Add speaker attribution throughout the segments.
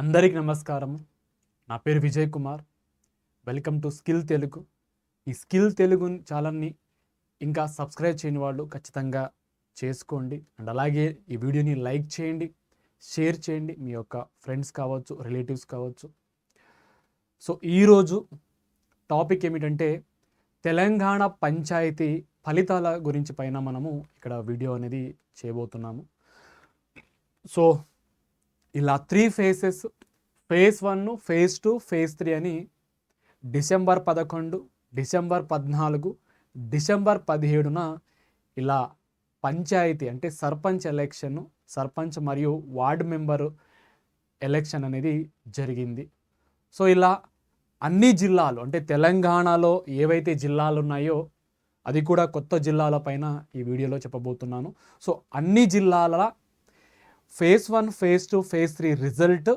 Speaker 1: అందరికీ నమస్కారం. నా పేరు Vijay Kumar. Welcome to skill Telugu. ఈ స్కిల్ తెలుగు ఛానల్ని ఇంకా సబ్స్క్రైబ్ చేయని వాళ్ళు ఖచ్చితంగా చేసుకోండి. అండ్ అలాగే ఈ వీడియోని లైక్ చేయండి, షేర్ చేయండి, మీ యొక్క ఫ్రెండ్స్ కావచ్చు, రిలేటివ్స్ కావచ్చు. సో ఈరోజు టాపిక్ ఏమిటంటే తెలంగాణ పంచాయతీ ఫలితాల గురించి పైన మనము ఇక్కడ వీడియో అనేది చేయబోతున్నాము. సో ఇలా 3 ఫేసెస్, ఫేజ్ 1, ఫేజ్ 2, ఫేజ్ 3 అని డిసెంబర్ 11, డిసెంబర్ 14, డిసెంబర్ 17న ఇలా పంచాయతీ అంటే సర్పంచ్ ఎలక్షన్, సర్పంచ్ మరియు వార్డు మెంబరు ఎలక్షన్ అనేది జరిగింది. సో ఇలా అన్ని జిల్లాలు అంటే తెలంగాణలో ఏవైతే జిల్లాలు ఉన్నాయో అది కూడా కొత్త జిల్లాల పైన ఈ వీడియోలో చెప్పబోతున్నాను. సో అన్ని జిల్లాల ఫేజ్ 1, ఫేజ్ 2, ఫేజ్ 3 రిజల్ట్,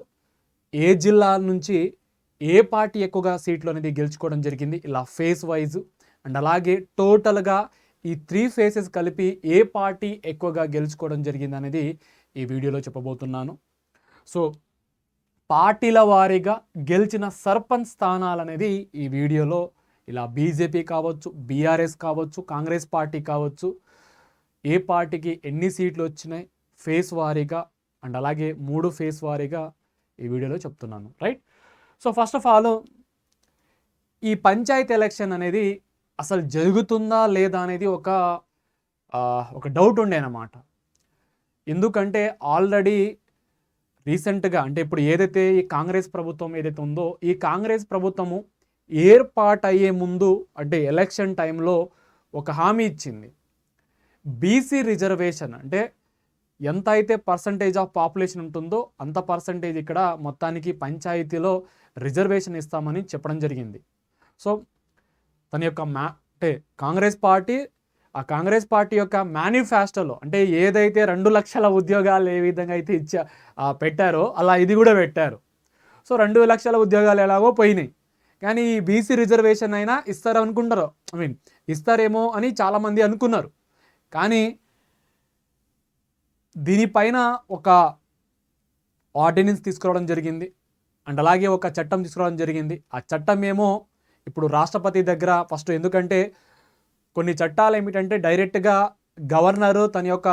Speaker 1: ఏ జిల్లా నుంచి ఏ పార్టీ ఎక్కువగా సీట్లు అనేది గెలుచుకోవడం జరిగింది ఇలా ఫేజ్ వైజ్. అండ్ అలాగే టోటల్గా ఈ 3 ఫేసెస్ కలిపి ఏ పార్టీ ఎక్కువగా గెలుచుకోవడం జరిగింది అనేది ఈ వీడియోలో చెప్పబోతున్నాను. సో పార్టీల వారీగా గెలిచిన సర్పంచ్ స్థానాలు అనేది ఈ వీడియోలో ఇలా బీజేపీ కావచ్చు, బీఆర్ఎస్ కావచ్చు, కాంగ్రెస్ పార్టీ కావచ్చు, ఏ పార్టీకి ఎన్ని సీట్లు వచ్చినాయి ఫేస్ వారీగా అండ్ అలాగే 3 ఫేస్ వారీగా ఈ వీడియోలో చెప్తున్నాను, right. So first of all ఈ పంచాయతీ ఎలక్షన్ అనేది అసలు జరుగుతుందా లేదా అనేది ఒక డౌట్ ఉండే అన్నమాట. ఎందుకంటే ఆల్రెడీ రీసెంట్గా అంటే ఇప్పుడు ఏదైతే ఈ కాంగ్రెస్ ప్రభుత్వం ఏదైతే ఉందో ఈ కాంగ్రెస్ ప్రభుత్వము ఏర్పాటు అయ్యే ముందు అంటే ఎలక్షన్ టైంలో ఒక హామీ ఇచ్చింది. బీసీ రిజర్వేషన్ అంటే ఎంత అయితే పర్సంటేజ్ ఆఫ్ పాపులేషన్ ఉంటుందో అంత పర్సంటేజ్ ఇక్కడ మొత్తానికి పంచాయతీలో రిజర్వేషన్ ఇస్తామని చెప్పడం జరిగింది. సో తన యొక్క అంటే కాంగ్రెస్ పార్టీ యొక్క మేనిఫెస్టోలో అంటే ఏదైతే 2 లక్షల ఉద్యోగాలు ఏ విధంగా అయితే పెట్టారో అలా ఇది కూడా పెట్టారు. సో 2 లక్షల ఉద్యోగాలు ఎలాగో పోయినాయి, కానీ ఈ బీసీ రిజర్వేషన్ అయినా ఇస్తారనుకుంటారు, ఇస్తారేమో అని చాలామంది అనుకున్నారు. కానీ దీనిపైన ఒక ఆర్డినెన్స్ తీసుకురావడం జరిగింది అండ్ అలాగే ఒక చట్టం తీసుకురావడం జరిగింది. ఆ చట్టం ఏమో ఇప్పుడు రాష్ట్రపతి దగ్గర ఫస్ట్, ఎందుకంటే కొన్ని చట్టాలు ఏమిటంటే డైరెక్ట్గా గవర్నరు తన యొక్క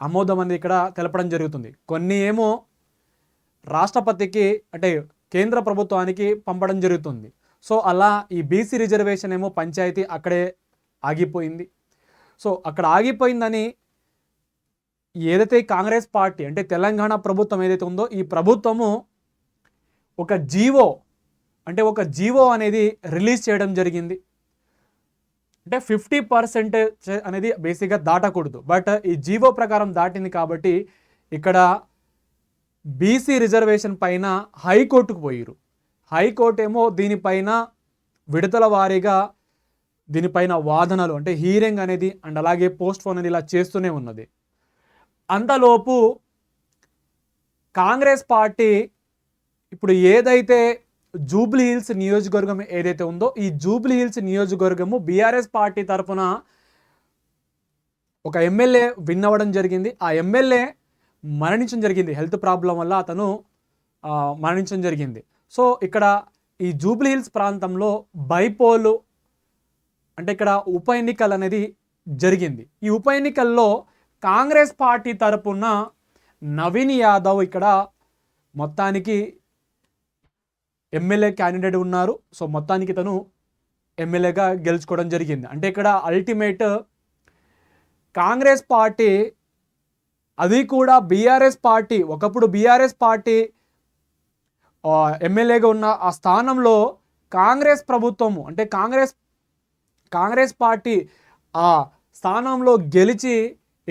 Speaker 1: ఆమోదం అనేది ఇక్కడ తెలపడం జరుగుతుంది. కొన్ని ఏమో రాష్ట్రపతికి అంటే కేంద్ర ప్రభుత్వానికి పంపడం జరుగుతుంది. సో అలా ఈ బీసీ రిజర్వేషన్ ఏమో పంచాయతీ అక్కడే ఆగిపోయింది. సో అక్కడ ఆగిపోయిందని ఏదైతే కాంగ్రెస్ పార్టీ అంటే తెలంగాణ ప్రభుత్వం ఏదైతే ఉందో ఈ ప్రభుత్వము ఒక జీవో అనేది రిలీజ్ చేయడం జరిగింది. అంటే 50% అనేది బేసిక్గా దాటకూడదు, బట్ ఈ జీవో ప్రకారం దాటింది కాబట్టి ఇక్కడ బీసీ రిజర్వేషన్ పైన హైకోర్టుకు పోయిరు. హైకోర్టు ఏమో దీనిపైన విడతల వారీగా దీనిపైన వాదనలు అంటే హీరింగ్ అనేది అండ్ అలాగే పోస్ట్ పోన్ అనేది ఇలా చేస్తూనే ఉన్నది. అంతలోపు కాంగ్రెస్ పార్టీ ఇప్పుడు ఏదైతే జూబ్లీ హిల్స్ నియోజకవర్గం ఏదైతే ఉందో ఈ జూబ్లీ హిల్స్ నియోజకవర్గము బీఆర్ఎస్ పార్టీ తరఫున ఒక ఎమ్మెల్యే విన్ అవ్వడం జరిగింది. ఆ ఎమ్మెల్యే మరణించడం జరిగింది, హెల్త్ ప్రాబ్లం వల్ల అతను మరణించడం జరిగింది. సో ఇక్కడ ఈ జూబ్లీ హిల్స్ ప్రాంతంలో బైపోలు అంటే ఇక్కడ ఉప ఎన్నికలు అనేది జరిగింది. ఈ ఉప ఎన్నికల్లో కాంగ్రెస్ పార్టీ తరపున నవీన్ యాదవ్ ఇక్కడ మొత్తానికి ఎమ్మెల్యే క్యాండిడేట్ ఉన్నారు. సో మొత్తానికి తను ఎమ్మెల్యేగా గెలుచుకోవడం జరిగింది. అంటే ఇక్కడ అల్టిమేట్ కాంగ్రెస్ పార్టీ అది కూడా బీఆర్ఎస్ పార్టీ ఒకప్పుడు బీఆర్ఎస్ పార్టీ ఎమ్మెల్యేగా ఉన్న ఆ స్థానంలో కాంగ్రెస్ ప్రభుత్వము అంటే కాంగ్రెస్ పార్టీ ఆ స్థానంలో గెలిచి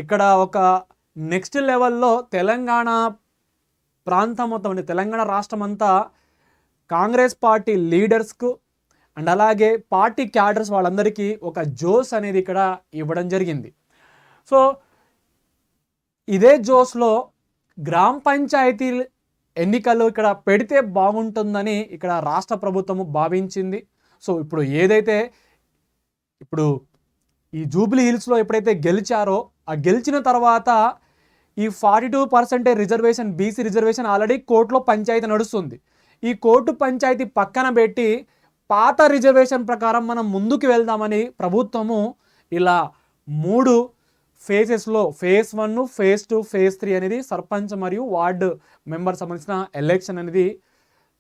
Speaker 1: ఇక్కడ ఒక నెక్స్ట్ లెవెల్లో తెలంగాణ ప్రాంతం మొత్తం అంటే తెలంగాణ రాష్ట్రం అంతా కాంగ్రెస్ పార్టీ లీడర్స్కు అండ్ అలాగే పార్టీ క్యాడర్స్ వాళ్ళందరికీ ఒక జోస్ అనేది ఇక్కడ ఇవ్వడం జరిగింది. సో ఇదే జోస్లో గ్రామ పంచాయతీ ఎన్నికలు ఇక్కడ పెడితే బాగుంటుందని ఇక్కడ రాష్ట్ర ప్రభుత్వము భావించింది. సో ఇప్పుడు ఏదైతే ఈ జూబ్లీ హిల్స్లో ఎప్పుడైతే గెలిచారో ఆ గెలిచిన తర్వాత ఈ 42% రిజర్వేషన్, బీసీ రిజర్వేషన్ ఆల్రెడీ కోర్టులో పంచాయతీ నడుస్తుంది. ఈ కోర్టు పంచాయతీ పక్కన పెట్టి పాత రిజర్వేషన్ ప్రకారం మనం ముందుకు వెళ్దామని ప్రభుత్వము ఇలా 3 ఫేజెస్లో ఫేజ్ 1, ఫేజ్ 2, ఫేజ్ 3 అనేది సర్పంచ్ మరియు వార్డు మెంబర్ సంబంధించిన ఎలక్షన్ అనేది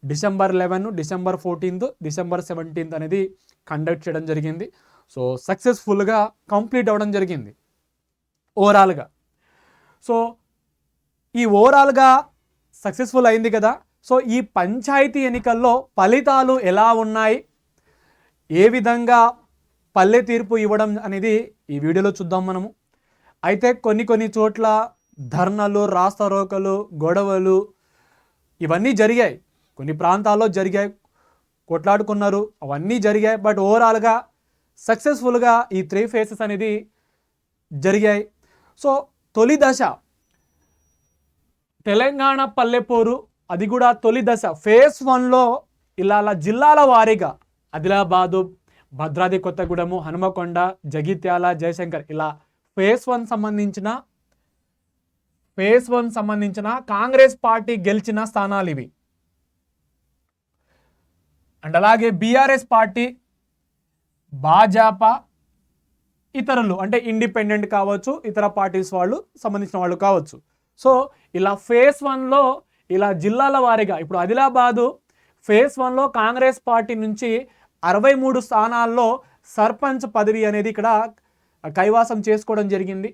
Speaker 1: December 11, December 14, December 17 అనేది కండక్ట్ చేయడం జరిగింది. సో సక్సెస్ఫుల్గా కంప్లీట్ అవ్వడం జరిగింది ఓవరాల్గా. సో ఈ ఓవరాల్గా సక్సెస్ఫుల్ అయింది కదా. సో ఈ పంచాయతీ ఎన్నికల్లో ఫలితాలు ఎలా ఉన్నాయి, ఏ విధంగా పల్లె తీర్పు ఇవ్వడం అనేది ఈ వీడియోలో చూద్దాం మనము. అయితే కొన్ని చోట్ల ధర్నాలు, రాస్తారోకలు, గొడవలు ఇవన్నీ జరిగాయి. కొన్ని ప్రాంతాల్లో జరిగాయి, కొట్లాడుకున్నారు, అవన్నీ జరిగాయి. బట్ ఓవరాల్గా సక్సెస్ఫుల్గా ఈ 3 ఫేసెస్ అనేది జరిగాయి. సో తొలి దశ తెలంగాణ పల్లెపోరు, అది కూడా తొలి దశ ఫేజ్ 1లో ఇలా జిల్లాల వారీగా ఆదిలాబాదు, భద్రాద్రి కొత్తగూడెము, హనుమకొండ, జగిత్యాల, జయశంకర్ ఇలా ఫేజ్ 1 సంబంధించిన కాంగ్రెస్ పార్టీ గెలిచిన స్థానాలు ఇవి. అండ్ అలాగే బీఆర్ఎస్ పార్టీ, భాజపా, ఇతరులు అంటే ఇండిపెండెంట్ కావచ్చు, ఇతర పార్టీస్ వాళ్ళు సంబంధించిన వాళ్ళు కావచ్చు. సో ఇలా ఫేజ్ 1లో ఇలా జిల్లాల వారీగా ఇప్పుడు ఆదిలాబాదు ఫేజ్ 1లో కాంగ్రెస్ పార్టీ నుంచి 63 స్థానాల్లో సర్పంచ్ పదవి అనేది ఇక్కడ కైవాసం చేసుకోవడం జరిగింది.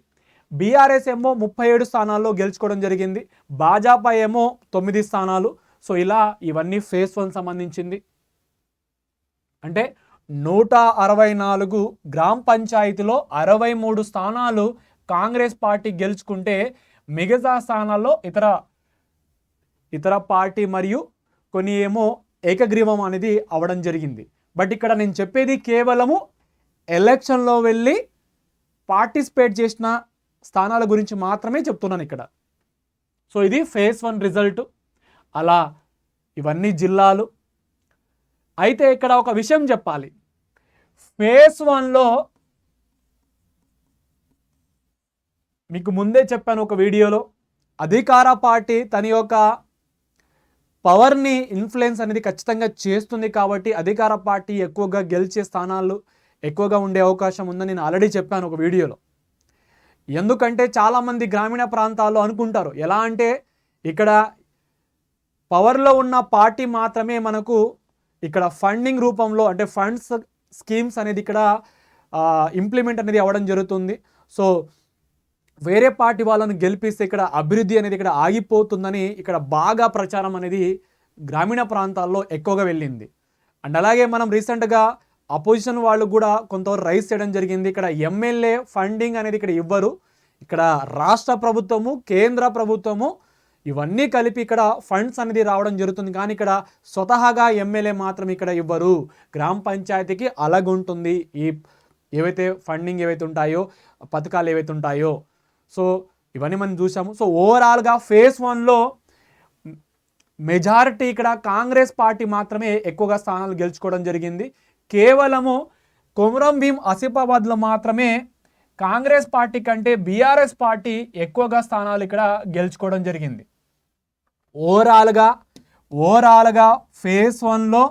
Speaker 1: బీఆర్ఎస్ ఏమో 37 స్థానాల్లో గెలుచుకోవడం జరిగింది. భాజపా ఏమో 9 స్థానాలు. సో ఇలా ఇవన్నీ ఫేజ్ 1 సంబంధించింది. అంటే 164 గ్రామ పంచాయతీలో 63 స్థానాలు కాంగ్రెస్ పార్టీ గెలుచుకుంటే మిగతా స్థానాల్లో ఇతర పార్టీ మరియు కొన్ని ఏమో ఏకగ్రీవం అనేది అవ్వడం జరిగింది. బట్ ఇక్కడ నేను చెప్పేది కేవలము ఎలక్షన్లో వెళ్ళి పార్టిసిపేట్ చేసిన స్థానాల గురించి మాత్రమే చెప్తున్నాను ఇక్కడ. సో ఇది ఫేజ్ 1 రిజల్ట్. అలా ఇవన్నీ జిల్లాలు. అయితే ఇక్కడ ఒక విషయం చెప్పాలి. ఫేజ్ 1లో మీకు ముందే చెప్పాను ఒక వీడియోలో, అధికార పార్టీ తన యొక్క పవర్ని ఇన్ఫ్లుయెన్స్ అనేది ఖచ్చితంగా చేస్తుంది. కాబట్టి అధికార పార్టీ ఎక్కువగా గెలిచే స్థానాలు ఎక్కువగా ఉండే అవకాశం ఉందని నేను ఆల్రెడీ చెప్పాను ఒక వీడియోలో. ఎందుకంటే చాలామంది గ్రామీణ ప్రాంతాల్లో అనుకుంటారు ఎలా అంటే ఇక్కడ పవర్లో ఉన్న పార్టీ మాత్రమే మనకు ఇక్కడ ఫండింగ్ రూపంలో అంటే ఫండ్స్ స్కీమ్స్ అనేది ఇక్కడ ఇంప్లిమెంట్ అనేది అవ్వడం జరుగుతుంది. సో వేరే పార్టీ వాళ్ళను గెలిపిస్తే ఇక్కడ అభివృద్ధి అనేది ఇక్కడ ఆగిపోతుందని ఇక్కడ బాగా ప్రచారం అనేది గ్రామీణ ప్రాంతాల్లో ఎక్కువగా వెళ్ళింది. అండ్ అలాగే మనం రీసెంట్గా అపోజిషన్ వాళ్ళు కూడా కొంతవరకు రైజ్ చేయడం జరిగింది. ఇక్కడ ఎమ్మెల్యే ఫండింగ్ అనేది ఇక్కడ ఇవ్వరు, ఇక్కడ రాష్ట్ర ప్రభుత్వము, కేంద్ర ప్రభుత్వము ఇవన్నీ కలిపి ఇక్కడ ఫండ్స్ అనేది రావడం జరుగుతుంది. కానీ ఇక్కడ స్వతహాగా ఎమ్మెల్యే మాత్రం ఇక్కడ ఇవ్వరు. గ్రామ పంచాయతీకి అలాగుంటుంది ఈ ఏవైతే ఫండింగ్ ఏవైతే ఉంటాయో, పథకాలు ఏవైతే ఉంటాయో. సో ఇవన్నీ మనం చూసాము. సో ఓవరాల్గా ఫేజ్ 1లో మెజారిటీ ఇక్కడ కాంగ్రెస్ పార్టీ మాత్రమే ఎక్కువగా స్థానాలు గెలుచుకోవడం జరిగింది. కేవలము కొమురం భీం ఆసిఫాబాద్లో మాత్రమే కాంగ్రెస్ పార్టీ కంటే బీఆర్ఎస్ పార్టీ ఎక్కువగా స్థానాలు ఇక్కడ గెలుచుకోవడం జరిగింది. ఓవరాల్గా ఫేజ్ 1లో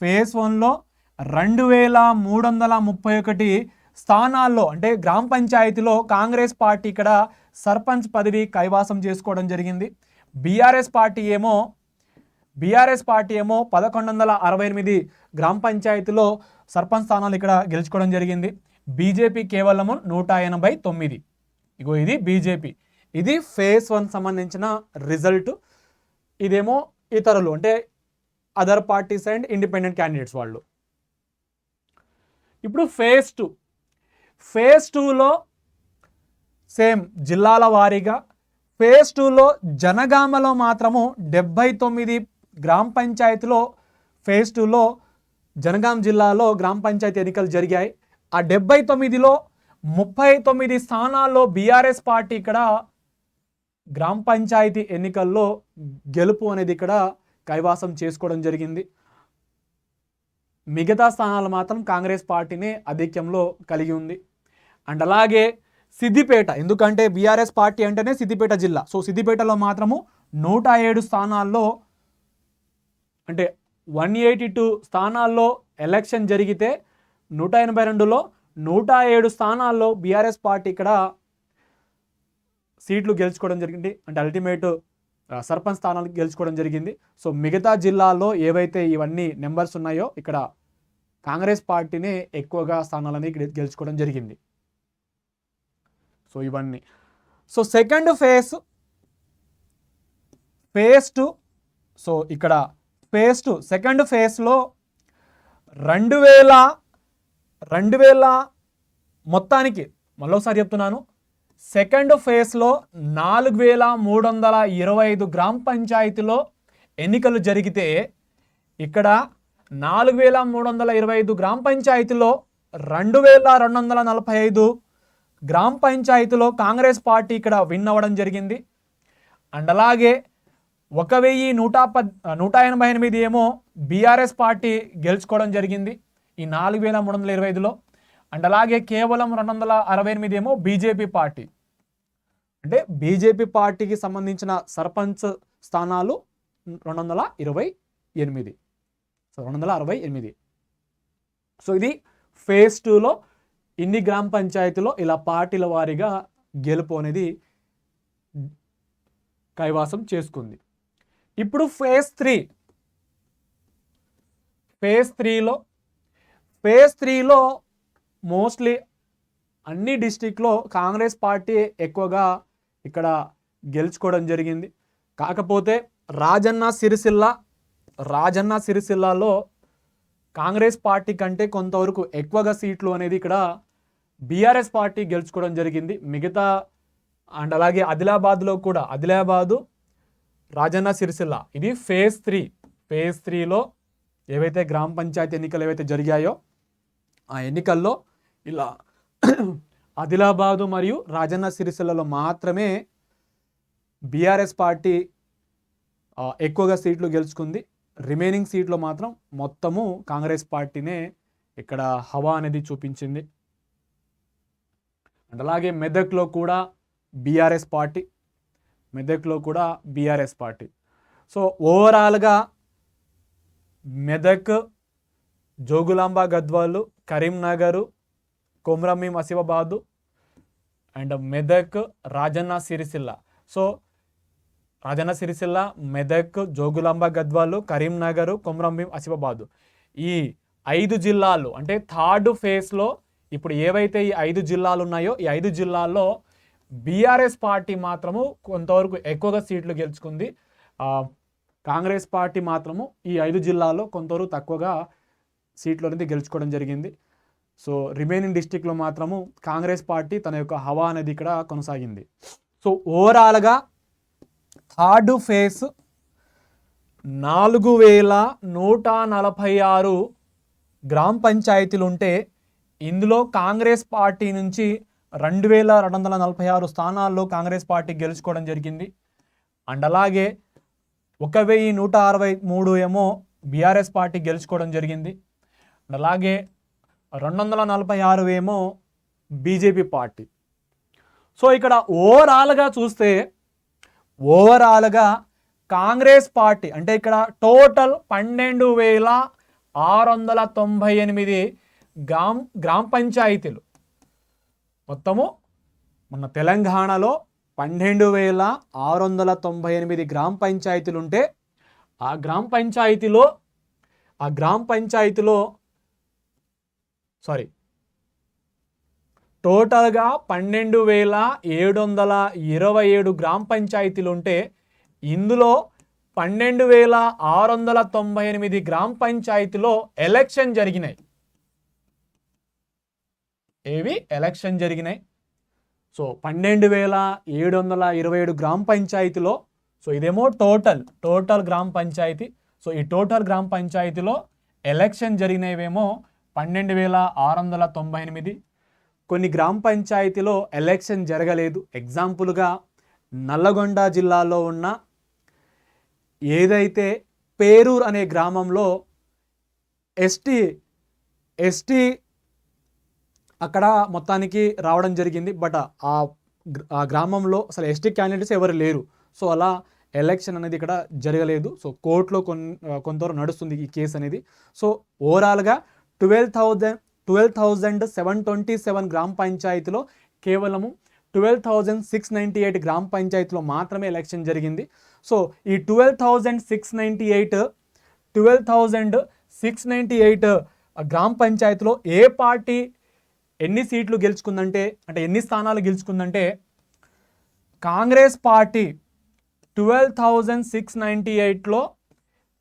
Speaker 1: 2331 స్థానాల్లో అంటే గ్రామ పంచాయతీలో కాంగ్రెస్ పార్టీ ఇక్కడ సర్పంచ్ పదవి కైవాసం చేసుకోవడం జరిగింది. బీఆర్ఎస్ పార్టీ ఏమో 1168 గ్రామ పంచాయతీలో సర్పంచ్ స్థానాలు ఇక్కడ గెలుచుకోవడం జరిగింది. బీజేపీ కేవలము 189. ఇగో ఇది బీజేపీ. ఇది ఫేజ్ 1 సంబంధించిన రిజల్ట్. ఇదేమో ఇతరులు అంటే other parties and independent candidates వాళ్ళు. ఇప్పుడు ఫేజ్ 2లో సేమ్ జిల్లాల వారీగా ఫేజ్ 2లో జనగామలో మాత్రము 79 గ్రామ పంచాయతీలో ఫేజ్ 2లో జనగాం జిల్లాలో గ్రామ పంచాయతీ ఎన్నికలు జరిగాయి. ఆ 79లో 39 స్థానాల్లో బీఆర్ఎస్ పార్టీ ఇక్కడ గ్రామ పంచాయతీ ఎన్నికల్లో గెలుపు అనేది ఇక్కడ కైవాసం చేసుకోవడం జరిగింది. మిగతా స్థానాలు మాత్రం కాంగ్రెస్ పార్టీనే ఆధిక్యంలో కలిగి ఉంది. అండ్ అలాగే సిద్దిపేట, ఎందుకంటే బీఆర్ఎస్ పార్టీ అంటేనే సిద్దిపేట జిల్లా. సో సిద్దిపేటలో మాత్రము 107 స్థానాల్లో, అంటే 182 స్థానాల్లో ఎలక్షన్ జరిగితే 182లో 107 స్థానాల్లో బీఆర్ఎస్ పార్టీ ఇక్కడ సీట్లు గెలుచుకోవడం జరిగింది. అంటే అల్టిమేట్ సర్పంచ్ స్థానాలు గెలుచుకోవడం జరిగింది. సో మిగతా జిల్లాల్లో ఏవైతే ఇవన్నీ నెంబర్స్ ఉన్నాయో ఇక్కడ కాంగ్రెస్ పార్టీనే ఎక్కువగా స్థానాలని గెలుచుకోవడం జరిగింది. సో ఇవన్నీ. So second phase 2. సో ఇక్కడ ఫేజ్ 2 సెకండ్ ఫేజ్లో 2000 మొత్తానికి మళ్ళొకసారి చెప్తున్నాను, సెకండ్ ఫేజ్లో 4325 గ్రామ పంచాయతీలో ఎన్నికలు జరిగితే ఇక్కడ 4325 గ్రామ పంచాయతీలో 2245 గ్రామ పంచాయతీలో కాంగ్రెస్ పార్టీ ఇక్కడ విన్ అవ్వడం జరిగింది. అండ్ అలాగే 1188 ఏమో బీఆర్ఎస్ పార్టీ గెలుచుకోవడం జరిగింది ఈ 4325లో. అండ్ అలాగే కేవలం 268 ఏమో బీజేపీ పార్టీ. అంటే బీజేపీ పార్టీకి సంబంధించిన సర్పంచ్ స్థానాలు 228. సో 268. సో ఇది ఫేజ్ 2లో ఇన్ని గ్రామ పంచాయతీలో ఇలా పార్టీల వారీగా గెలుపు అనేది కైవాసం చేసుకుంది. ఇప్పుడు ఫేజ్ 3లో మోస్ట్లీ అన్ని డిస్ట్రిక్ట్లో కాంగ్రెస్ పార్టీ ఎక్కువగా ఇక్కడ గెలుచుకోవడం జరిగింది. కాకపోతే రాజన్న సిరిసిల్లాలో కాంగ్రెస్ పార్టీ కంటే కొంతవరకు ఎక్కువగా సీట్లు అనేది ఇక్కడ బీఆర్ఎస్ పార్టీ గెలుచుకోవడం జరిగింది. మిగతా అండ్ అలాగే ఆదిలాబాద్లో కూడా ఆదిలాబాదు, రాజన్న సిరిసిల్ల ఇది ఫేజ్ 3లో ఏవైతే గ్రామ పంచాయతీ ఎన్నికలు ఏవైతే జరిగాయో ఆ ఎన్నికల్లో ఇలా ఆదిలాబాదు మరియు రాజన్న సిరిసిల్లలో మాత్రమే బీఆర్ఎస్ పార్టీ ఎక్కువగా సీట్లు గెలుచుకుంది. రిమైనింగ్ సీట్లో మాత్రం మొత్తము కాంగ్రెస్ పార్టీనే ఇక్కడ హవా అనేది చూపించింది. అండ్ అలాగే మెదక్లో కూడా బీఆర్ఎస్ పార్టీ. సో ఓవరాల్గా మెదక్, జోగులాంబ గద్వాలు, కరీంనగర్, కొమ్రమీం ఆసిఫాబాదు అండ్ మెదక్, రాజన్న సిరిసిల్ల. సో రాజన్న సిరిసిల్ల, మెదక్, జోగులాంబ గద్వాలు, కరీంనగర్, కొమ్రమీం ఆసిఫాబాదు ఈ 5 జిల్లాలు అంటే థర్డ్ ఫేజ్లో ఇప్పుడు ఏవైతే ఈ 5 జిల్లాలు ఉన్నాయో ఈ 5 జిల్లాల్లో బీఆర్ఎస్ పార్టీ మాత్రము కొంతవరకు ఎక్కువగా సీట్లు గెలుచుకుంది. కాంగ్రెస్ పార్టీ మాత్రము ఈ 5 జిల్లాల్లో కొంతవరకు తక్కువగా సీట్లు అనేది గెలుచుకోవడం జరిగింది. సో రిమైనింగ్ డిస్ట్రిక్ట్లో మాత్రము కాంగ్రెస్ పార్టీ తన యొక్క హవా అనేది ఇక్కడ కొనసాగింది. సో ఓవరాల్గా థర్డ్ ఫేజ్ 4146 గ్రామ పంచాయతీలు ఉంటే ఇందులో కాంగ్రెస్ పార్టీ నుంచి 2246 స్థానాల్లో కాంగ్రెస్ పార్టీ గెలుచుకోవడం జరిగింది. అండ్ అలాగే 1163 ఏమో బీఆర్ఎస్ పార్టీ గెలుచుకోవడం జరిగింది. అండ్ అలాగే 246 ఏమో బీజేపీ పార్టీ. సో ఇక్కడ ఓవరాల్గా కాంగ్రెస్ పార్టీ అంటే ఇక్కడ టోటల్ 12,698 గ్రామ పంచాయతీలు మొత్తము మన తెలంగాణలో 12,698 గ్రామ పంచాయతీలు ఉంటే ఆ గ్రామ పంచాయతీలో టోటల్గా 12,727 గ్రామ పంచాయతీలు ఉంటే ఇందులో 12,698 గ్రామ పంచాయతీలో ఎలక్షన్ జరిగినాయి. సో 12,727 గ్రామ పంచాయతీలో, సో ఇదేమో టోటల్ గ్రామ పంచాయతీ. సో ఈ టోటల్ గ్రామ పంచాయతీలో ఎలక్షన్ జరిగినవేమో 12,698. కొన్ని గ్రామ పంచాయతీలో ఎలక్షన్ జరగలేదు. ఎగ్జాంపుల్గా నల్లగొండ జిల్లాలో ఉన్న ఏదైతే పేరూర్ అనే గ్రామంలో ఎస్టీ అక్కడ మొత్తానికి రావడం జరిగింది. బట్ ఆ గ్రామంలో అసలు ఎస్టీ క్యాండిడేట్స్ ఎవరు లేరు. సో అలా ఎలక్షన్ అనేది ఇక్కడ జరగలేదు. సో కోర్టులో కొంతవరకు నడుస్తుంది ఈ కేసు అనేది. సో ఓవరాల్గా 12,727 గ్రామ పంచాయతీలో కేవలము 12,698 గ్రామ పంచాయతీలో మాత్రమే ఎలక్షన్ జరిగింది. సో ఈ 12,698 గ్రామ పంచాయతీలో ఏ పార్టీ ఎన్ని సీట్లు గెలుచుకుందంటే, అంటే ఎన్ని స్థానాలు గెలుచుకుందంటే, కాంగ్రెస్ పార్టీ 12,698లో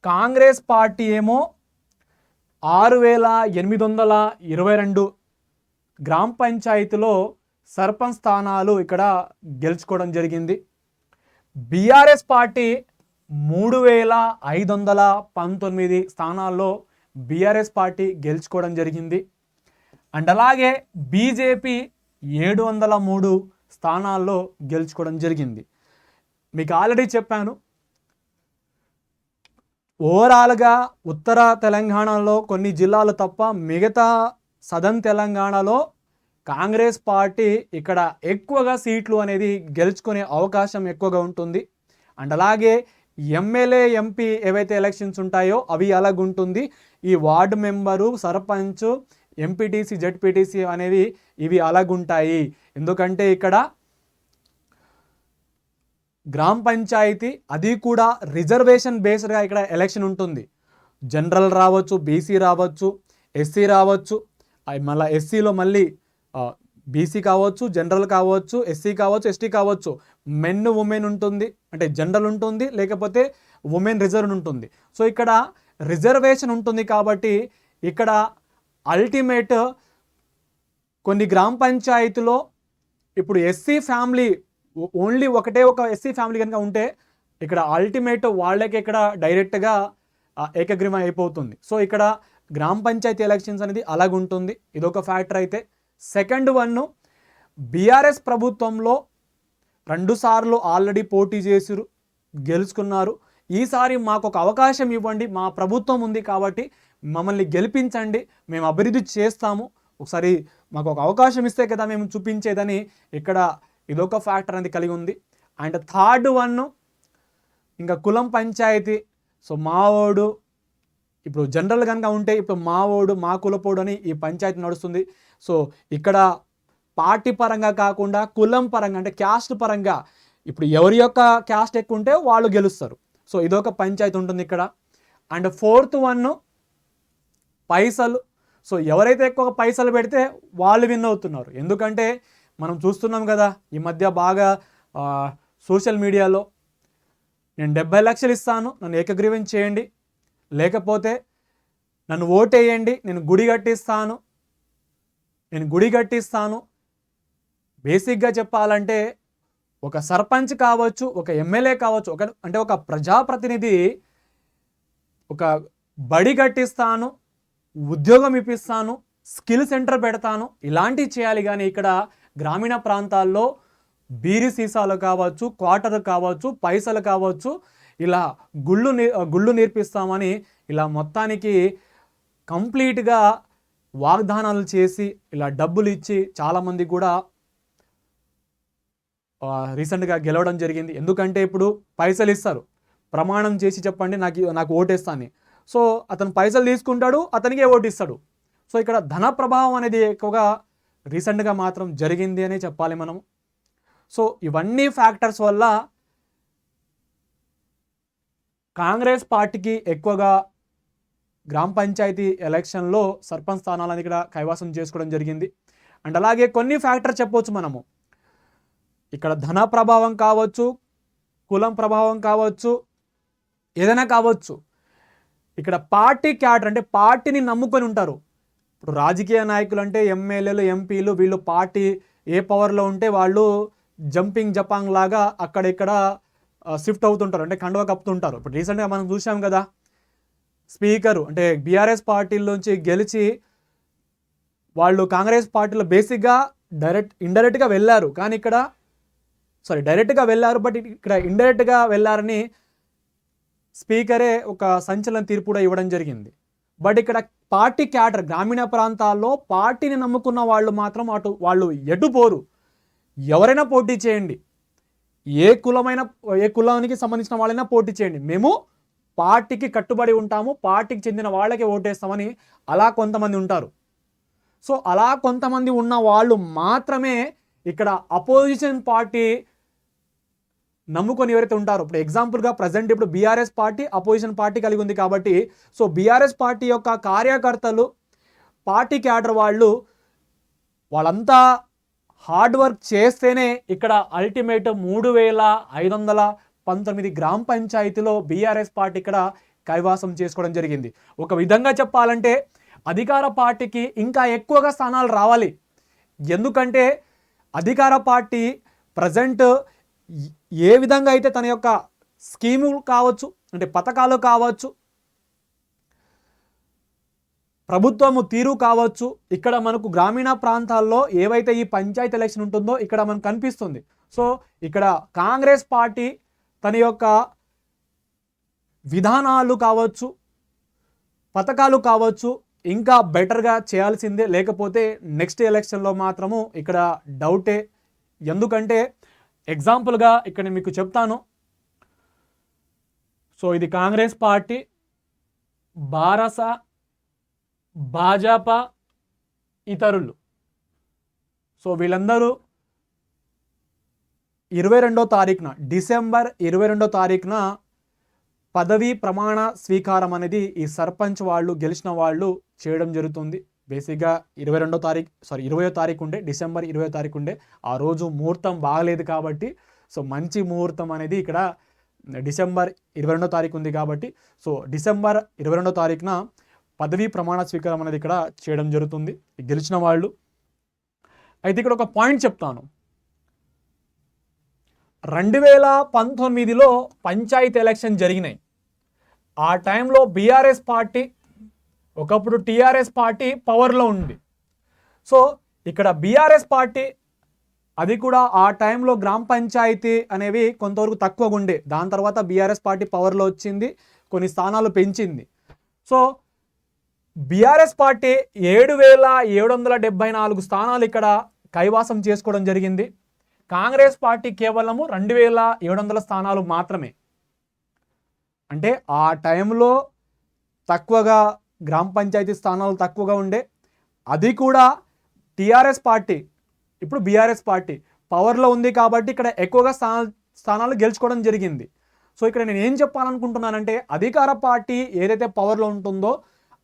Speaker 1: కాంగ్రెస్ పార్టీ ఏమో 6,822 గ్రామ పంచాయతీలో సర్పంచ్ స్థానాలు ఇక్కడ గెలుచుకోవడం జరిగింది. బీఆర్ఎస్ పార్టీ 3,519 స్థానాల్లో బీఆర్ఎస్ పార్టీ గెలుచుకోవడం జరిగింది. అండ్ అలాగే బీజేపీ 703 స్థానాల్లో గెలుచుకోవడం జరిగింది. మీకు ఆల్రెడీ చెప్పాను, ఓవరాల్గా ఉత్తర తెలంగాణలో కొన్ని జిల్లాలు తప్ప మిగతా సదర్న్ తెలంగాణలో కాంగ్రెస్ పార్టీ ఇక్కడ ఎక్కువగా సీట్లు అనేది గెలుచుకునే అవకాశం ఎక్కువగా ఉంటుంది. అండ్ అలాగే ఎమ్మెల్యే ఎంపీ ఏవైతే ఎలక్షన్స్ ఉంటాయో అవి అలాగుంటుంది. ఈ ward member, sarpanch, MPTC, ZPTC అనేవి ఇవి అలాగుంటాయి. ఎందుకంటే ఇక్కడ గ్రామ పంచాయతీ అది కూడా రిజర్వేషన్ బేస్డ్గా ఇక్కడ ఎలక్షన్ ఉంటుంది. జనరల్ రావచ్చు, బీసీ రావచ్చు, ఎస్సీ రావచ్చు, మళ్ళీ ఎస్సీలో మళ్ళీ బీసీ కావచ్చు, జనరల్ కావచ్చు, ఎస్సీ కావచ్చు, ఎస్టీ కావచ్చు, మెన్ ఉమెన్ ఉంటుంది, అంటే జనరల్ ఉంటుంది, లేకపోతే ఉమెన్ రిజర్వ్ ఉంటుంది. సో ఇక్కడ రిజర్వేషన్ ఉంటుంది కాబట్టి ఇక్కడ అల్టిమేట్ కొన్ని గ్రామ పంచాయతీలో ఇప్పుడు ఎస్సీ ఫ్యామిలీ ఓన్లీ ఒకటే ఒక ఎస్సీ ఫ్యామిలీ కనుక ఉంటే ఇక్కడ అల్టిమేట్ వాళ్ళకి ఇక్కడ డైరెక్ట్గా ఏకగ్రీవం అయిపోతుంది. సో ఇక్కడ గ్రామ పంచాయతీ ఎలక్షన్స్ అనేది అలాగుంటుంది. ఇదొక ఫ్యాక్టర్. అయితే సెకండ్ వన్, బీఆర్ఎస్ ప్రభుత్వంలో 2 సార్లు ఆల్రెడీ పోటీ చేసిరు, గెలుచుకున్నారు. ఈసారి మాకు ఒక అవకాశం ఇవ్వండి, మా ప్రభుత్వం ఉంది కాబట్టి మమ్మల్ని గెలిపించండి, మేము అభివృద్ధి చేస్తాము, ఒకసారి మాకు ఒక అవకాశం ఇస్తే కదా మేము చూపించేదని ఇక్కడ ఇదొక ఫ్యాక్టర్ అనేది కలిగి ఉంది. అండ్ థర్డ్ వన్ ఇంకా కులం పంచాయతీ. సో మావోడు ఇప్పుడు జనరల్ కనుక ఉంటే ఇప్పుడు మావోడు, మా కులపోడు అని ఈ పంచాయతీ నడుస్తుంది. సో ఇక్కడ పార్టీ పరంగా కాకుండా కులం పరంగా, అంటే క్యాస్ట్ పరంగా ఇప్పుడు ఎవరి యొక్క క్యాస్ట్ ఎక్కువ ఉంటే వాళ్ళు గెలుస్తారు. సో ఇదొక పంచాయతీ ఉంటుంది ఇక్కడ. అండ్ ఫోర్త్ వన్ పైసలు. సో ఎవరైతే ఎక్కువ పైసలు పెడితే వాళ్ళు విన్ అవుతున్నారు. ఎందుకంటే మనం చూస్తున్నాం కదా ఈ మధ్య బాగా సోషల్ మీడియాలో, నేను 70 లక్షలు ఇస్తాను, నన్ను ఏకగ్రీవం చేయండి, లేకపోతే నన్ను ఓటేయండి, నేను గుడి కట్టిస్తాను. బేసిక్గా చెప్పాలంటే ఒక సర్పంచ్ కావచ్చు, ఒక ఎమ్మెల్యే కావచ్చు, అంటే ఒక ప్రజాప్రతినిధి ఒక బడి కట్టిస్తాను, ఉద్యోగం ఇప్పిస్తాను, స్కిల్ సెంటర్ పెడతాను, ఇలాంటివి చేయాలి. కానీ ఇక్కడ గ్రామీణ ప్రాంతాల్లో బీరి సీసాలు కావచ్చు, క్వార్టర్ కావచ్చు, పైసలు కావచ్చు, ఇలా గుళ్ళు నేర్పిస్తామని ఇలా మొత్తానికి కంప్లీట్గా వాగ్దానాలు చేసి ఇలా డబ్బులు ఇచ్చి చాలామంది కూడా రీసెంట్గా గెలవడం జరిగింది. ఎందుకంటే ఇప్పుడు పైసలు ఇస్తారు, ప్రమాణం చేసి చెప్పండి నాకు ఓటేస్తాను. సో అతను పైసలు తీసుకుంటాడు, అతనికే ఓటిస్తాడు. సో ఇక్కడ ధన ప్రభావం అనేది ఎక్కువగా రీసెంట్గా మాత్రం జరిగింది అని చెప్పాలి మనం. సో ఇవన్నీ ఫ్యాక్టర్స్ వల్ల కాంగ్రెస్ పార్టీకి ఎక్కువగా గ్రామ పంచాయతీ ఎలక్షన్లో సర్పంచ్ స్థానాలను ఇక్కడ కైవసం చేసుకోవడం జరిగింది. అండ్ అలాగే కొన్ని ఫ్యాక్టర్ చెప్పవచ్చు మనము, ఇక్కడ ధన ప్రభావం కావచ్చు, కులం ప్రభావం కావచ్చు, ఏదైనా కావచ్చు. ఇక్కడ పార్టీ క్యాడర్, అంటే పార్టీని నమ్ముకొని ఉంటారు. ఇప్పుడు రాజకీయ నాయకులు అంటే ఎమ్మెల్యేలు, ఎంపీలు, వీళ్ళు పార్టీ ఏ పవర్లో ఉంటే వాళ్ళు జపాంగ్ లాగా అక్కడిక్కడ షిఫ్ట్ అవుతుంటారు, అంటే కండువా కప్పుతుంటారు. ఇప్పుడు రీసెంట్గా మనం చూసాం కదా, స్పీకరు అంటే బీఆర్ఎస్ పార్టీలోంచి గెలిచి వాళ్ళు కాంగ్రెస్ పార్టీలో బేసిక్గా ఇండైరెక్ట్గా వెళ్ళారు, కానీ ఇక్కడ డైరెక్ట్గా వెళ్ళారు, బట్ ఇక్కడ ఇండైరెక్ట్గా వెళ్ళారని స్పీకరే ఒక సంచలన తీర్పు కూడా ఇవ్వడం జరిగింది. బట్ ఇక్కడ పార్టీ క్యాడర్ గ్రామీణ ప్రాంతాల్లో పార్టీని నమ్ముకున్న వాళ్ళు మాత్రం వాళ్ళు ఎటు పోరు. ఎవరైనా పోటీ చేయండి, ఏ కులానికి సంబంధించిన వాళ్ళైనా పోటీ చేయండి, మేము పార్టీకి కట్టుబడి ఉంటాము, పార్టీకి చెందిన వాళ్ళకి ఓటేస్తామని అలా కొంతమంది ఉంటారు. సో అలా కొంతమంది ఉన్న వాళ్ళు మాత్రమే ఇక్కడ అపోజిషన్ పార్టీ నమ్ముకొని ఎవరైతే ఉంటారో, ఇప్పుడు ఎగ్జాంపుల్గా ప్రజెంట్ ఇప్పుడు బీఆర్ఎస్ పార్టీ అపోజిషన్ పార్టీ కలిగి ఉంది కాబట్టి, సో బీఆర్ఎస్ పార్టీ యొక్క కార్యకర్తలు, పార్టీ క్యాడర్ వాళ్ళంతా హార్డ్ వర్క్ చేస్తేనే ఇక్కడ అల్టిమేట్ 3519 గ్రామ పంచాయతీలో బీఆర్ఎస్ పార్టీ ఇక్కడ కైవాసం చేసుకోవడం జరిగింది. ఒక విధంగా చెప్పాలంటే అధికార పార్టీకి ఇంకా ఎక్కువగా స్థానాలు రావాలి. ఎందుకంటే అధికార పార్టీ ప్రజెంట్ ఏ విధంగా అయితే తన యొక్క స్కీములు కావచ్చు, అంటే పథకాలు కావచ్చు, ప్రభుత్వము తీరు కావచ్చు, ఇక్కడ మనకు గ్రామీణ ప్రాంతాల్లో ఏవైతే ఈ పంచాయతీ ఎలక్షన్ ఉంటుందో ఇక్కడ మనకు కనిపిస్తుంది. సో ఇక్కడ కాంగ్రెస్ పార్టీ తన యొక్క విధానాలు కావచ్చు, పథకాలు కావచ్చు ఇంకా బెటర్గా చేయాల్సిందే. లేకపోతే నెక్స్ట్ ఎలక్షన్లో మాత్రము ఇక్కడ డౌటే. ఎందుకంటే ఎగ్జాంపుల్గా ఇక్కడ నేను మీకు చెప్తాను. సో ఇది కాంగ్రెస్ పార్టీ, బారస, భాజపా, ఇతరులు. సో వీళ్ళందరూ 22వ తారీఖున డిసెంబర్ 22వ తారీఖున పదవీ ప్రమాణ స్వీకారం అనేది ఈ సర్పంచ్ వాళ్ళు గెలిచిన వాళ్ళు చేయడం జరుగుతుంది. బేసిక్గా 20వ తారీఖు ఉండే, డిసెంబర్ 20వ తారీఖు ఉండే. ఆ రోజు ముహూర్తం బాగలేదు కాబట్టి, సో మంచి ముహూర్తం అనేది ఇక్కడ డిసెంబర్ 22వ తారీఖు ఉంది కాబట్టి, సో డిసెంబర్ 22వ తారీఖున పదవీ ప్రమాణ స్వీకారం అనేది ఇక్కడ చేయడం జరుగుతుంది గెలిచిన వాళ్ళు. అయితే ఇక్కడ ఒక పాయింట్ చెప్తాను. 2019లో పంచాయతీ ఎలక్షన్ జరిగినాయి. ఆ టైంలో బీఆర్ఎస్ పార్టీ, ఒకప్పుడు టీఆర్ఎస్ పార్టీ పవర్లో ఉంది. సో ఇక్కడ బీఆర్ఎస్ పార్టీ అది కూడా ఆ టైంలో గ్రామ పంచాయతీ అనేవి కొంతవరకు తక్కువగా ఉండే. దాని తర్వాత బీఆర్ఎస్ పార్టీ పవర్లో వచ్చింది, కొన్ని స్థానాలు పెంచింది. సో బీఆర్ఎస్ పార్టీ 7774 స్థానాలు ఇక్కడ కైవాసం చేసుకోవడం జరిగింది. కాంగ్రెస్ పార్టీ కేవలము 2700 స్థానాలు మాత్రమే. అంటే ఆ టైంలో తక్కువగా గ్రామ పంచాయతీ స్థానాలు తక్కువగా ఉండే. అది కూడా టీఆర్ఎస్ పార్టీ, ఇప్పుడు బీఆర్ఎస్ పార్టీ పవర్లో ఉంది కాబట్టి ఇక్కడ ఎక్కువగా స్థానాలు గెలుచుకోవడం జరిగింది. సో ఇక్కడ నేను ఏం చెప్పాలనుకుంటున్నానంటే, అధికార పార్టీ ఏదైతే పవర్లో ఉంటుందో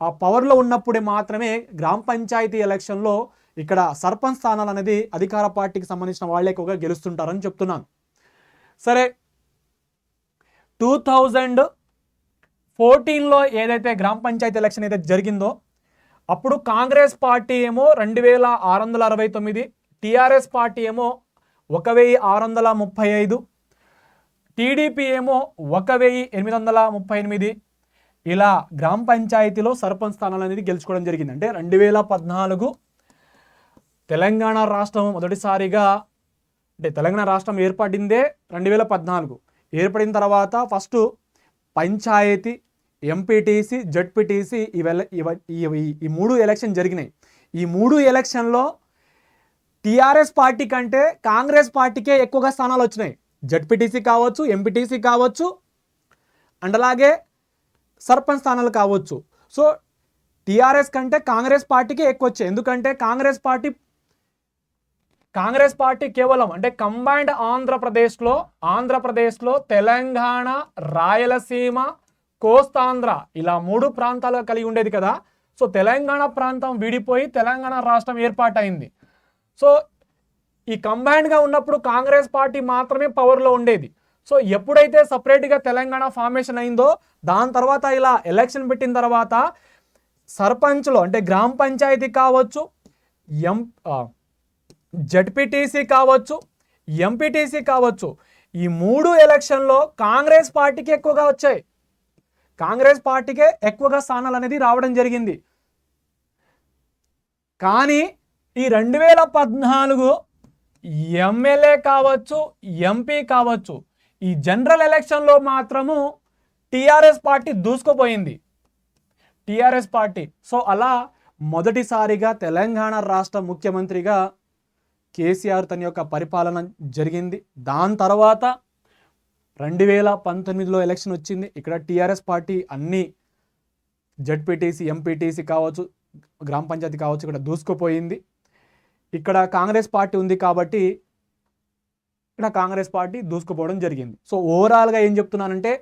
Speaker 1: ఆ పవర్లో ఉన్నప్పుడే మాత్రమే గ్రామ పంచాయతీ ఎలక్షన్లో ఇక్కడ సర్పంచ్ స్థానాలు అనేది అధికార పార్టీకి సంబంధించిన వాళ్ళే ఎక్కువగా గెలుస్తుంటారని చెప్తున్నాను. సరే, 2014లో ఏదైతే గ్రామ పంచాయతీ ఎలక్షన్ అయితే జరిగిందో అప్పుడు కాంగ్రెస్ పార్టీ ఏమో 2669, టీఆర్ఎస్ పార్టీ ఏమో 1635, టీడీపీ ఏమో 1838. ఇలా గ్రామ పంచాయతీలో సర్పంచ్ స్థానాలు అనేది గెలుచుకోవడం జరిగింది. అంటే 2014 తెలంగాణ రాష్ట్రం మొదటిసారిగా, అంటే తెలంగాణ రాష్ట్రం ఏర్పడిందే 2014. ఏర్పడిన తర్వాత ఫస్ట్ పంచాయతీ, ఎంపీటీసీ, జడ్పీటీసీ ఈ 3 ఎలక్షన్ జరిగినాయి. ఈ 3 ఎలక్షన్లో టీఆర్ఎస్ పార్టీ కంటే కాంగ్రెస్ పార్టీకే ఎక్కువగా స్థానాలు వచ్చినాయి. జడ్పీటీసీ కావచ్చు, ఎంపీటీసీ కావచ్చు, అండ్ అలాగే సర్పంచ్ స్థానాలు కావచ్చు. సో టీఆర్ఎస్ కంటే కాంగ్రెస్ పార్టీకే ఎక్కువ వచ్చాయి. ఎందుకంటే కాంగ్రెస్ పార్టీ కేవలం, అంటే కంబైన్డ్ ఆంధ్రప్రదేశ్లో తెలంగాణ, రాయలసీమ, కోస్తాంధ్ర ఇలా 3 ప్రాంతాలుగా కలిగి ఉండేది కదా. సో తెలంగాణ ప్రాంతం విడిపోయి తెలంగాణ రాష్ట్రం ఏర్పాటైంది. సో ఈ కంబైన్డ్గా ఉన్నప్పుడు కాంగ్రెస్ పార్టీ మాత్రమే పవర్లో ఉండేది. సో ఎప్పుడైతే సపరేట్గా తెలంగాణ ఫార్మేషన్ అయిందో దాని తర్వాత ఇలా ఎలక్షన్ పెట్టిన తర్వాత సర్పంచ్లో, అంటే గ్రామ పంచాయతీ కావచ్చు, జడ్పీటీసీ కావచ్చు, ఎంపీటీసీ కావచ్చు, ఈ 3 ఎలక్షన్లో కాంగ్రెస్ పార్టీకి ఎక్కువగా వచ్చాయి. కాంగ్రెస్ పార్టీకే ఎక్కువగా స్థానాలు అనేది రావడం జరిగింది. కానీ ఈ 2014 ఎమ్మెల్యే కావచ్చు, ఎంపీ కావచ్చు, ఈ జనరల్ ఎలక్షన్లో మాత్రము టీఆర్ఎస్ పార్టీ దూసుకుపోయింది. TRS party. సో అలా మొదటిసారిగా తెలంగాణ రాష్ట్ర ముఖ్యమంత్రిగా కేసీఆర్ తన యొక్క పరిపాలన జరిగింది. దాని తర్వాత 2019లో ఎలక్షన్ వచ్చింది. ఇక్కడ టీఆర్ఎస్ పార్టీ అన్ని జడ్పీటీసీ, ఎంపీటీసీ కావచ్చు, గ్రామ పంచాయతీ కావచ్చు, ఇక్కడ దూసుకుపోయింది. ఇక్కడ కాంగ్రెస్ పార్టీ ఉంది కాబట్టి ఇక్కడ కాంగ్రెస్ పార్టీ దూసుకుపోవడం జరిగింది. సో ఓవరాల్గా ఏం చెప్తున్నానంటే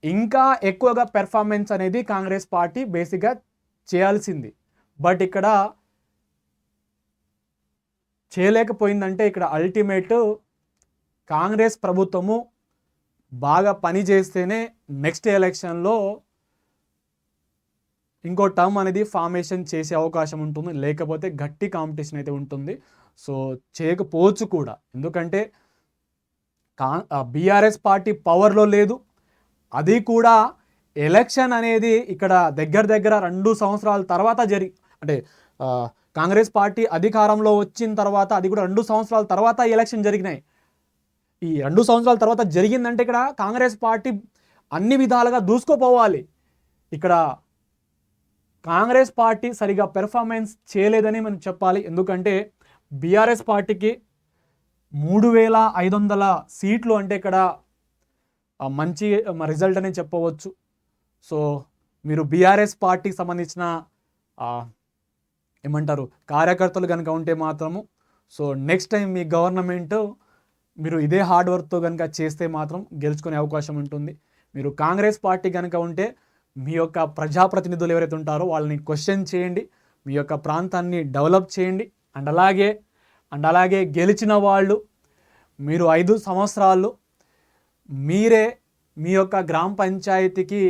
Speaker 1: ఇంకా ఎక్కువగా పెర్ఫార్మెన్స్ అనేది కాంగ్రెస్ పార్టీ బేసిక్గా చేయాల్సింది. బట్ ఇక్కడ చేయలేకపోయిందంటే ఇక్కడ అల్టిమేట్ కాంగ్రెస్ ప్రభుత్వము బాగా పని చేస్తేనే నెక్స్ట్ ఎలక్షన్లో ఇంకో టర్మ్ అనేది ఫార్మేషన్ చేసే అవకాశం ఉంటుంది, లేకపోతే గట్టి కాంపిటీషన్ అయితే ఉంటుంది. సో చేయకపోవచ్చు కూడా, ఎందుకంటే బీఆర్ఎస్ పార్టీ పవర్లో లేదు. అది కూడా ఎలక్షన్ అనేది ఇక్కడ దగ్గర 2 సంవత్సరాల తర్వాత అంటే కాంగ్రెస్ పార్టీ అధికారంలో వచ్చిన తర్వాత అది కూడా 2 సంవత్సరాల తర్వాత ఎలక్షన్ జరిగినాయి. ఈ 2 సంవత్సరాల తర్వాత జరిగిందంటే ఇక్కడ కాంగ్రెస్ పార్టీ అన్ని విధాలుగా దూసుకుపోవాలి. ఇక్కడ కాంగ్రెస్ పార్టీ సరిగా పెర్ఫార్మెన్స్ చేయలేదని మనం చెప్పాలి. ఎందుకంటే బీఆర్ఎస్ పార్టీకి 3500 సీట్లు అంటే ఇక్కడ మంచి రిజల్ట్ అని చెప్పవచ్చు. సో మీరు బీఆర్ఎస్ పార్టీకి సంబంధించిన ఏమంటారు కార్యకర్తలు కనుక ఉంటే మాత్రము, సో నెక్స్ట్ టైం మీ గవర్నమెంట్ మీరు ఇదే హార్డ్ వర్క్తో కనుక చేస్తే మాత్రం గెలుచుకునే అవకాశం ఉంటుంది. మీరు కాంగ్రెస్ పార్టీ కనుక ఉంటే మీ యొక్క ప్రజాప్రతినిధులు ఎవరైతే ఉంటారో వాళ్ళని క్వశ్చన్ చేయండి, మీ యొక్క ప్రాంతాన్ని డెవలప్ చేయండి. అండ్ అలాగే గెలిచిన వాళ్ళు మీరు 5 సంవత్సరాలు మీరే మీ యొక్క గ్రామ పంచాయతీకి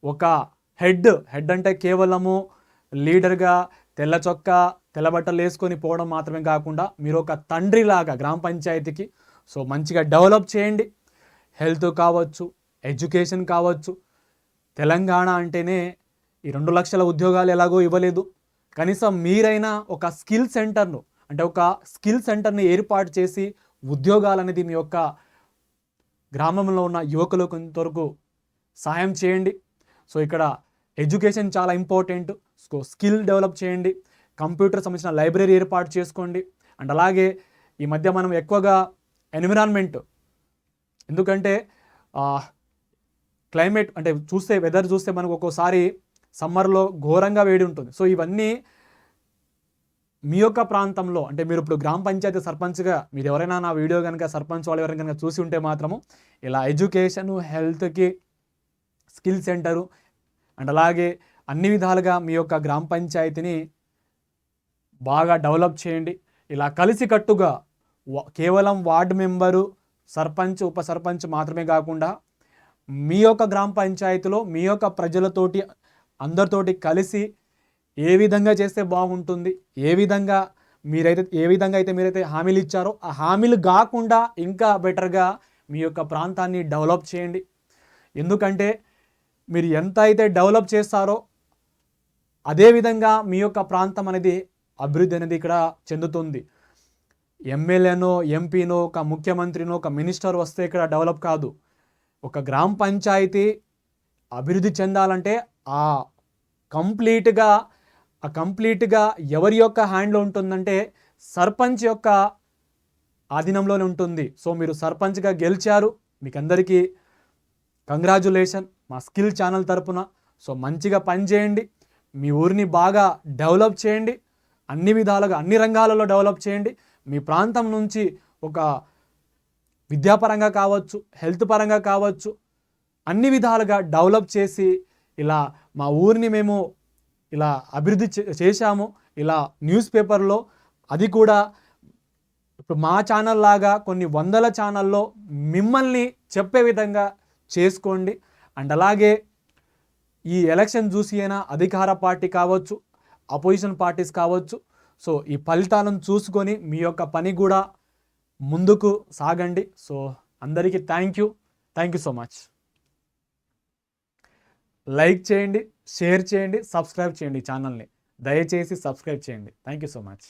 Speaker 1: ఒక హెడ్ అంటే కేవలము లీడర్గా తెల్ల చొక్కా తెల్ల బట్టలు వేసుకొని పోవడం మాత్రమే కాకుండా మీరు ఒక తండ్రిలాగా గ్రామ పంచాయతీకి సో మంచిగా డెవలప్ చేయండి. హెల్త్ కావచ్చు, ఎడ్యుకేషన్ కావచ్చు. తెలంగాణ అంటేనే ఈ 2 లక్షల ఉద్యోగాలు ఎలాగో ఇవ్వలేదు. కనీసం మీరైనా ఒక స్కిల్ సెంటర్ని ఏర్పాటు చేసి ఉద్యోగాలు అనేది మీ యొక్క గ్రామంలో ఉన్న యువకులు కొంతవరకు సహాయం చేయండి. సో ఇక్కడ ఎడ్యుకేషన్ చాలా ఇంపార్టెంట్. సో స్కిల్ డెవలప్ చేయండి, కంప్యూటర్ సంబంధించిన లైబ్రరీ ఏర్పాటు చేసుకోండి. అండ్ అలాగే ఈ మధ్య మనం ఎక్కువగా ఎన్విరాన్మెంట్, ఎందుకంటే క్లైమేట్ అంటే వెదర్ చూస్తే మనకు ఒక్కోసారి సమ్మర్లో ఘోరంగా వేడి ఉంటుంది. సో ఇవన్నీ మీ యొక్క ప్రాంతంలో అంటే మీరు ఇప్పుడు గ్రామ పంచాయతీ సర్పంచ్గా మీరు ఎవరైనా నా వీడియో కనుక సర్పంచ్ వాళ్ళు ఎవరైనా కనుక చూసి ఉంటే మాత్రము ఇలా ఎడ్యుకేషను, హెల్త్కి, స్కిల్ సెంటరు అండ్ అలాగే అన్ని విధాలుగా మీ యొక్క గ్రామ పంచాయతీని బాగా డెవలప్ చేయండి. ఇలా కలిసికట్టుగా కేవలం వార్డు మెంబరు, సర్పంచ్, ఉప సర్పంచ్ మాత్రమే కాకుండా మీ యొక్క గ్రామ పంచాయతీలో మీ యొక్క ప్రజలతోటి అందరితోటి కలిసి ఏ విధంగా చేస్తే బాగుంటుంది, ఏ విధంగా అయితే మీరైతే హామీలు ఇచ్చారో ఆ హామీలు కాకుండా ఇంకా బెటర్గా మీ యొక్క ప్రాంతాన్ని డెవలప్ చేయండి. ఎందుకంటే మీరు ఎంత అయితే డెవలప్ చేస్తారో అదేవిధంగా మీ యొక్క ప్రాంతం అనేది అభివృద్ధి అనేది ఇక్కడ చెందుతుంది. ఎమ్మెల్యేనో, ఎంపీనో, ఒక ముఖ్యమంత్రినో, ఒక మినిస్టర్ వస్తే ఇక్కడ డెవలప్ కాదు. ఒక గ్రామ పంచాయతీ అభివృద్ధి చెందాలంటే కంప్లీట్గా ఎవరి యొక్క హ్యాండ్లో ఉంటుందంటే సర్పంచ్ యొక్క ఆధీనంలోనే ఉంటుంది. సో మీరు సర్పంచ్గా గెలిచారు, మీకు అందరికీ కంగ్రాచ్యులేషన్ మా స్కిల్ ఛానల్ తరపున. సో మంచిగా పనిచేయండి, మీ ఊరిని బాగా డెవలప్ చేయండి, అన్ని విధాలుగా అన్ని రంగాలలో డెవలప్ చేయండి. మీ ప్రాంతం నుంచి ఒక విద్యాపరంగా కావచ్చు, హెల్త్ పరంగా కావచ్చు, అన్ని విధాలుగా డెవలప్ చేసి ఇలా మా ఊరిని మేము ఇలా అభివృద్ధి చేశాము, ఇలా న్యూస్ పేపర్లో, అది కూడా ఇప్పుడు మా ఛానల్ లాగా కొన్ని 100 ఛానల్లో మిమ్మల్ని చెప్పే విధంగా చేసుకోండి. అండ్ అలాగే ఈ ఎలక్షన్ చూసి అయినా అధికార పార్టీ కావచ్చు, అపోజిషన్ పార్టీస్ కావచ్చు, సో ఈ ఫలితాలను చూసుకొని మీ యొక్క పని కూడా ముందుకు సాగండి. సో అందరికీ thank you so much. Like చేయండి, షేర్ చేయండి, సబ్స్క్రైబ్ చేయండి ఛానల్ని. దయచేసి సబ్స్క్రైబ్ చేయండి. Thank you so much.